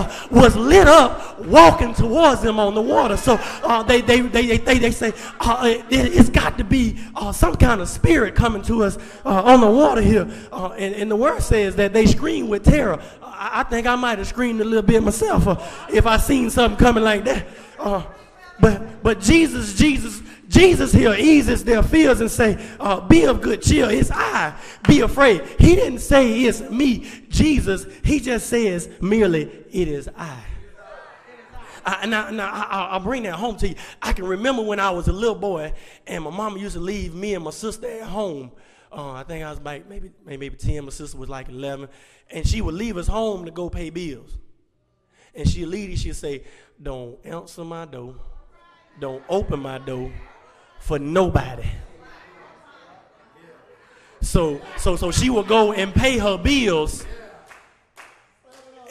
Sarah was lit up walking towards them on the water. So they say it's got to be some kind of spirit coming to us on the water here. And the word says that they screamed with terror. I think I might have screamed a little bit myself if I seen something coming like that. But Jesus here eases their fears and say, be of good cheer. It's I. Be afraid. He didn't say it's me, Jesus. He just says merely, it is I. I'll bring that home to you. I can remember when I was a little boy and my mama used to leave me and my sister at home. I think I was like maybe 10. My sister was like 11. And she would leave us home to go pay bills. And she'd say, don't answer my door. Don't open my door for nobody. So she would go and pay her bills.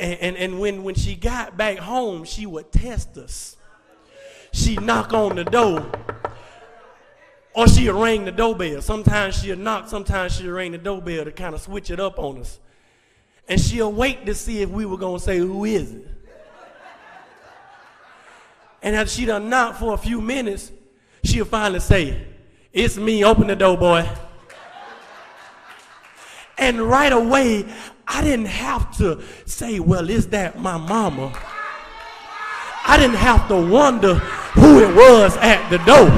And when she got back home, she would test us. She'd knock on the door. Or she'd ring the doorbell. Sometimes she'd knock, sometimes she'd ring the doorbell to kind of switch it up on us. And she'll wait to see if we were going to say, who is it? And after she done knocked for a few minutes, she'll finally say, it's me, open the door, boy. And right away, I didn't have to say, well, is that my mama? I didn't have to wonder who it was at the door.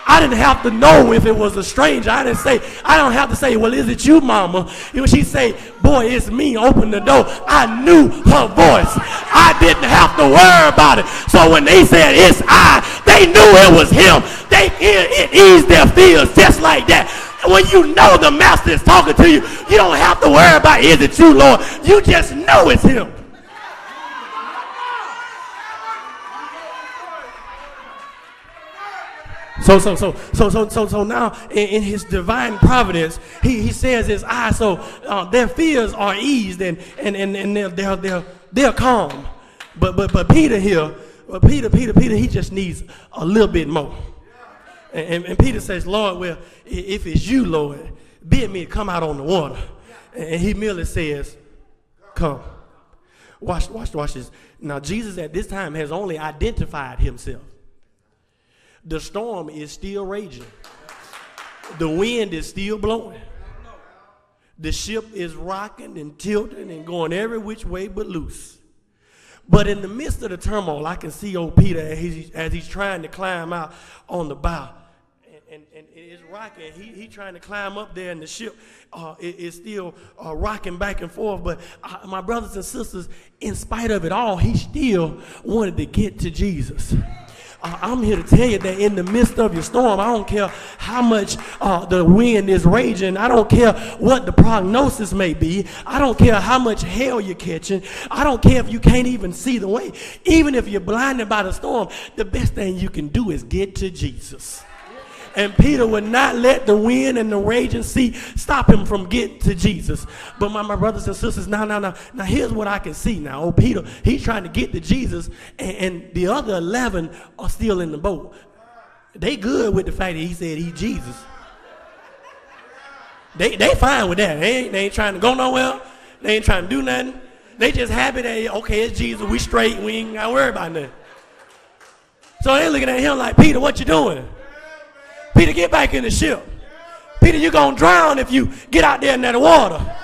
I didn't have to know if it was a stranger. I don't have to say, well, is it you, mama? When she say, boy, it's me, open the door, I knew her voice. I didn't have to worry about it. So when they said, it's I, they knew it was him. It eased their fears just like that. And when you know the master is talking to you, you don't have to worry about, is it you, Lord? You just know it's him. So now in his divine providence, he says it's I. So their fears are eased and they're calm. But Peter here, Peter, he just needs a little bit more. And Peter says, Lord, well, if it's you, Lord, bid me to come out on the water. And he merely says, come. Watch this. Now Jesus at this time has only identified himself. The storm is still raging. The wind is still blowing. The ship is rocking and tilting and going every which way but loose. But in the midst of the turmoil, I can see old Peter as he's trying to climb out on the bow. And it's rocking. He's trying to climb up there, and the ship is still rocking back and forth. But my brothers and sisters, in spite of it all, he still wanted to get to Jesus. I'm here to tell you that in the midst of your storm, I don't care how much the wind is raging. I don't care what the prognosis may be. I don't care how much hell you're catching. I don't care if you can't even see the way. Even if you're blinded by the storm, the best thing you can do is get to Jesus. And Peter would not let the wind and the raging sea stop him from getting to Jesus. But my brothers and sisters, now here's what I can see now. Oh, Peter, he's trying to get to Jesus, and the other 11 are still in the boat. They good with the fact that he said he's Jesus. They fine with that. They ain't trying to go nowhere. They ain't trying to do nothing. They just happy that, okay, it's Jesus, we straight, we ain't got to worry about nothing. So they looking at him like, Peter, what you doing? Peter, get back in the ship. Peter, you're going to drown if you get out there in that water.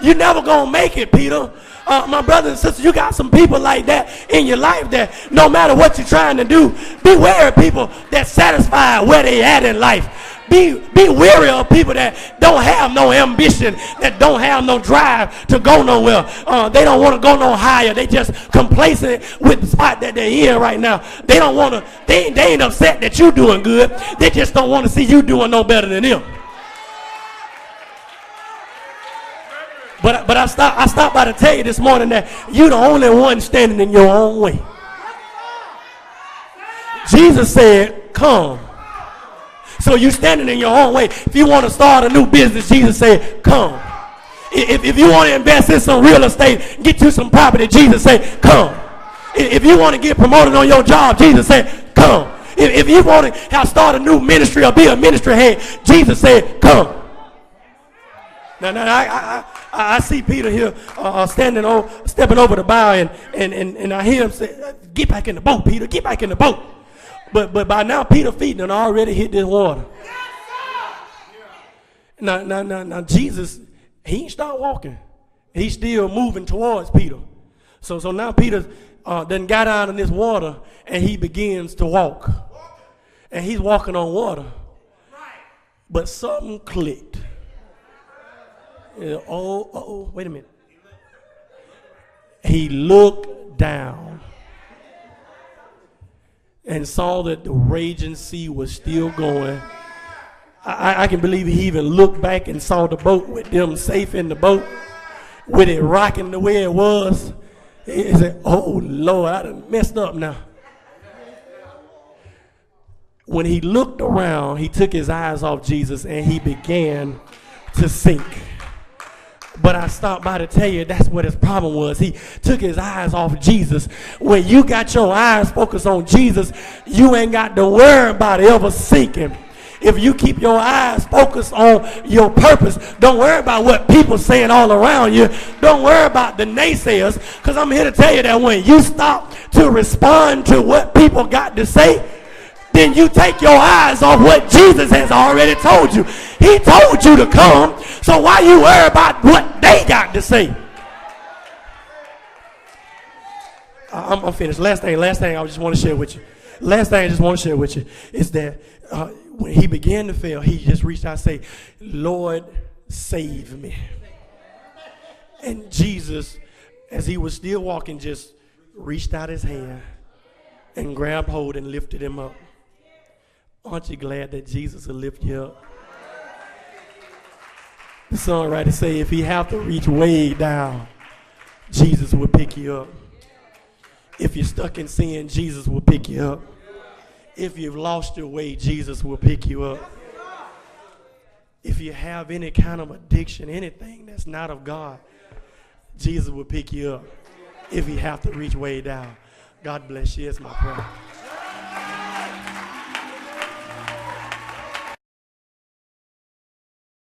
You're never going to make it, Peter. My brothers and sisters, you got some people like that in your life that no matter what you're trying to do, beware of people that satisfy where they at in life. Be wary of people that don't have no ambition, that don't have no drive to go nowhere. They don't want to go no higher. They just complacent with the spot that they're in right now. They don't want to, they ain't upset that you're doing good. They just don't want to see you doing no better than them. But I stopped by to tell you this morning that you're the only one standing in your own way. Jesus said, come. So you standing in your own way. If you want to start a new business, Jesus said, come. If you want to invest in some real estate, get you some property, Jesus said, come. If you want to get promoted on your job, Jesus said, come. If you want to start a new ministry or be a ministry head, Jesus said, come. I see Peter here stepping over the bow, and I hear him say, "Get back in the boat, Peter. Get back in the boat." But by now, Peter's feet done already hit this water. Now, Jesus, he ain't start walking. He's still moving towards Peter. So now Peter done got out in this water, and he begins to walk. And he's walking on water. But something clicked. Wait a minute. He looked down and saw that the raging sea was still going. I can believe he even looked back and saw the boat with them safe in the boat, with it rocking the way it was. He said, "Oh, Lord, I done messed up now." When he looked around, he took his eyes off Jesus and he began to sink. But I stopped by to tell you that's what his problem was. He took his eyes off Jesus. When you got your eyes focused on Jesus, you ain't got to worry about ever sinking. If you keep your eyes focused on your purpose, don't worry about what people saying all around you. Don't worry about the naysayers, because I'm here to tell you that when you stop to respond to what people got to say, then you take your eyes off what Jesus has already told you. He told you to come, so why you worry about what they got to say? I'm finished. Last thing I just want to share with you. Is that when he began to fail, he just reached out and said, "Lord, save me." And Jesus, as he was still walking, just reached out his hand and grabbed hold and lifted him up. Aren't you glad that Jesus will lift you up? The songwriter say, if he have to reach way down, Jesus will pick you up. If you're stuck in sin, Jesus will pick you up. If you've lost your way, Jesus will pick you up. If you have any kind of addiction, anything that's not of God, Jesus will pick you up if you have to reach way down. God bless you. It's my prayer.